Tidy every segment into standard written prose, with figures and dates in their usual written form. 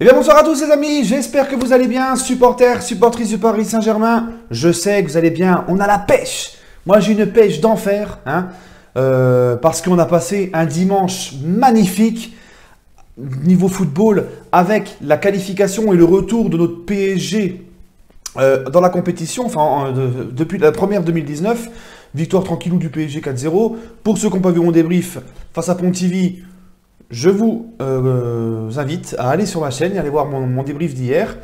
Eh bien bonsoir à tous les amis, j'espère que vous allez bien, supporters, supportrices du Paris Saint-Germain. Je sais que vous allez bien, on a la pêche. Moi j'ai une pêche d'enfer, parce qu'on a passé un dimanche magnifique niveau football avec la qualification et le retour de notre PSG dans la compétition, depuis la première 2019. Victoire tranquillou du PSG 4-0. Pour ceux qui n'ont pas vu mon débrief face à Pontivy, je vous invite à aller sur ma chaîne et aller voir mon débrief d'hier.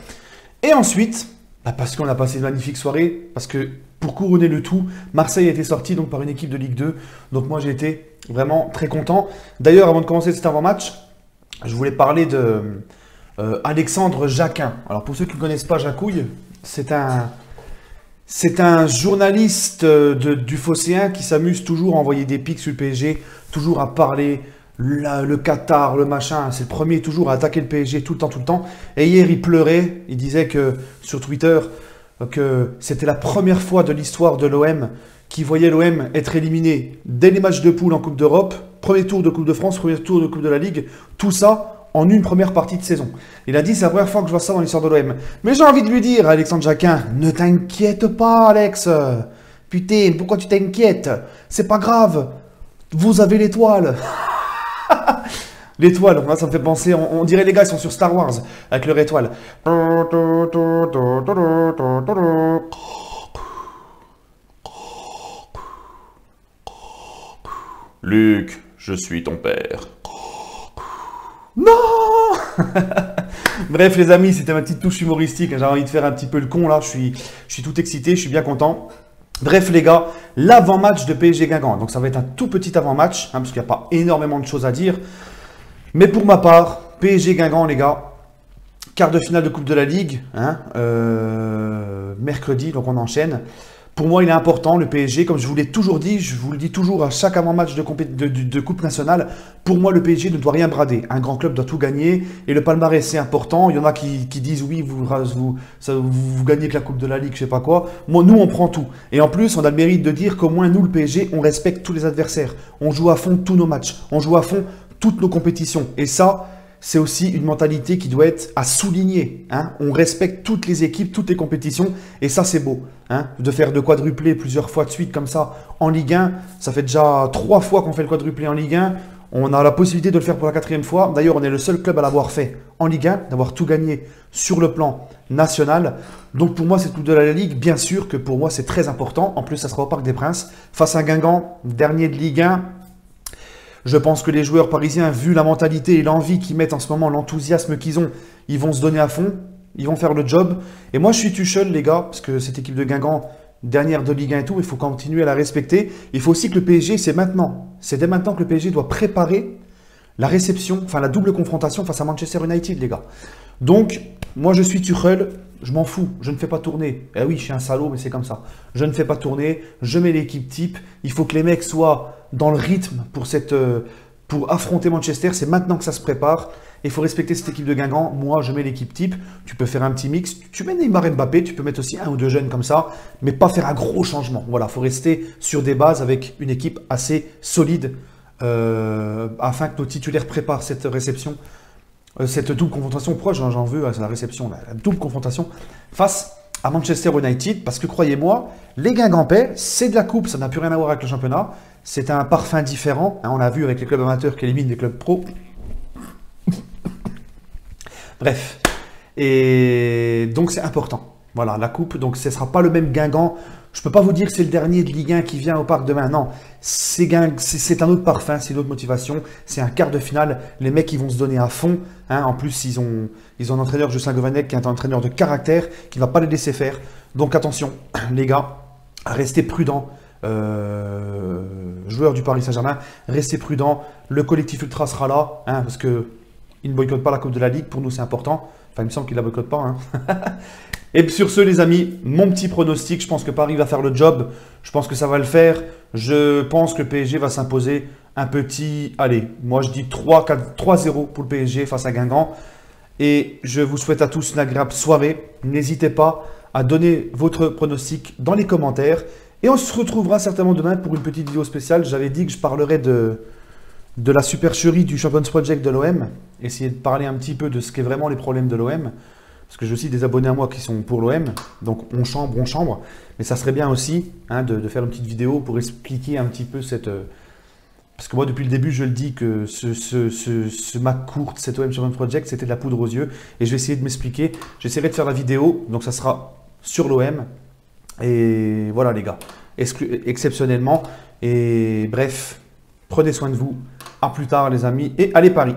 Et ensuite, parce qu'on a passé une magnifique soirée, parce que pour couronner le tout, Marseille a été sorti donc par une équipe de Ligue 2. Donc moi j'ai été vraiment très content. D'ailleurs, avant de commencer cet avant-match, je voulais parler de Alexandre Jacquin. Alors pour ceux qui ne connaissent pas Jacouille, c'est un journaliste du Phocéen qui s'amuse toujours à envoyer des pics sur le PSG, toujours à parler le Qatar, le machin. C'est le premier toujours à attaquer le PSG tout le temps. Et hier, il pleurait. Il disait que sur Twitter que c'était la première fois de l'histoire de l'OM qui voyait l'OM être éliminé dès les matchs de poule en Coupe d'Europe, premier tour de Coupe de France, premier tour de Coupe de la Ligue, tout ça en une première partie de saison. Il a dit, c'est la première fois que je vois ça dans l'histoire de l'OM. Mais j'ai envie de lui dire, Alexandre Jacquin, ne t'inquiète pas, Alex. Putain, pourquoi tu t'inquiètes? C'est pas grave. Vous avez l'étoile. L'étoile, ça me fait penser, on dirait les gars, ils sont sur Star Wars, avec leur étoile. Luc, je suis ton père. Non. Bref les amis, c'était ma petite touche humoristique. J'ai envie de faire un petit peu le con là. Je suis tout excité, je suis bien content. Bref les gars, l'avant-match de PSG Guingamp. Donc ça va être un tout petit avant-match, parce qu'il n'y a pas énormément de choses à dire. Mais pour ma part, PSG Guingamp les gars, quart de finale de Coupe de la Ligue, mercredi, donc on enchaîne. Pour moi, il est important, le PSG, comme je vous l'ai toujours dit, je vous le dis toujours à chaque avant-match de Coupe nationale, pour moi, le PSG ne doit rien brader. Un grand club doit tout gagner, et le palmarès, c'est important. Il y en a qui disent, oui, vous gagnez que la Coupe de la Ligue, je sais pas quoi. Moi, nous, on prend tout. Et en plus, on a le mérite de dire qu'au moins, nous, le PSG, on respecte tous les adversaires. On joue à fond tous nos matchs. On joue à fond toutes nos compétitions. Et ça, c'est aussi une mentalité qui doit être à souligner. On respecte toutes les équipes, toutes les compétitions. Et ça, c'est beau. De faire de quadruplé plusieurs fois de suite comme ça en Ligue 1. Ça fait déjà 3 fois qu'on fait le quadruplé en Ligue 1. On a la possibilité de le faire pour la 4e fois. D'ailleurs, on est le seul club à l'avoir fait en Ligue 1, d'avoir tout gagné sur le plan national. Donc pour moi, cette Coupe de la Ligue, bien sûr que pour moi, c'est très important. En plus, ça sera au Parc des Princes. Face à Guingamp, dernier de Ligue 1. Je pense que les joueurs parisiens, vu la mentalité et l'envie qu'ils mettent en ce moment, l'enthousiasme qu'ils ont, ils vont se donner à fond, ils vont faire le job. Et moi, je suis Tuchel, les gars, parce que cette équipe de Guingamp, dernière de Ligue 1 et tout, il faut continuer à la respecter. Il faut aussi que le PSG, c'est maintenant. C'est dès maintenant que le PSG doit préparer la réception, la double confrontation face à Manchester United, les gars. Donc, moi, je suis Tuchel, je m'en fous, je ne fais pas tourner. Eh oui, je suis un salaud, mais c'est comme ça. Je ne fais pas tourner, je mets l'équipe type. Il faut que les mecs soient dans le rythme pour affronter Manchester. C'est maintenant que ça se prépare. Il faut respecter cette équipe de Guingamp. Moi, je mets l'équipe type. Tu peux faire un petit mix. Tu mets Neymar et Mbappé. Tu peux mettre aussi 1 ou 2 jeunes comme ça. Mais pas faire un gros changement. Voilà, il faut rester sur des bases avec une équipe assez solide afin que nos titulaires préparent cette réception. Cette double confrontation, pourquoi j'en veux à la réception, la double confrontation face à Manchester United, parce que croyez-moi, les Guingampais, c'est de la coupe, ça n'a plus rien à voir avec le championnat, c'est un parfum différent, on l'a vu avec les clubs amateurs qui éliminent les clubs pro. Bref, et donc c'est important, voilà, la coupe, donc ce ne sera pas le même Guingamp. Je ne peux pas vous dire que c'est le dernier de Ligue 1 qui vient au parc demain. Non, c'est un autre parfum, c'est une autre motivation. C'est un quart de finale. Les mecs, ils vont se donner à fond. En plus, ils ont un entraîneur, Jocelyn Gourvenec, qui est un entraîneur de caractère, qui ne va pas les laisser faire. Donc attention, les gars, restez prudents. Joueurs du Paris Saint-Germain, restez prudents. Le collectif Ultra sera là, parce qu'ils ne boycottent pas la Coupe de la Ligue. Pour nous, c'est important. Enfin, il me semble qu'ils ne la boycottent pas. Et sur ce, les amis, mon petit pronostic, je pense que Paris va faire le job. Je pense que ça va le faire. Je pense que le PSG va s'imposer un petit... Allez, moi je dis 3-0 pour le PSG face à Guingamp. Et je vous souhaite à tous une agréable soirée. N'hésitez pas à donner votre pronostic dans les commentaires. Et on se retrouvera certainement demain pour une petite vidéo spéciale. J'avais dit que je parlerais de la supercherie du Champions Project de l'OM, essayer de parler un petit peu de ce qu'est vraiment les problèmes de l'OM, parce que j'ai aussi des abonnés à moi qui sont pour l'OM, donc on chambre, mais ça serait bien aussi hein, de faire une petite vidéo pour expliquer un petit peu cette... parce que moi depuis le début je le dis que ce McCourt, cet OM Champions Project, c'était de la poudre aux yeux, et je vais essayer de m'expliquer, j'essaierai de faire la vidéo, donc ça sera sur l'OM, et voilà les gars, exceptionnellement, et bref, prenez soin de vous, à plus tard les amis, et allez Paris!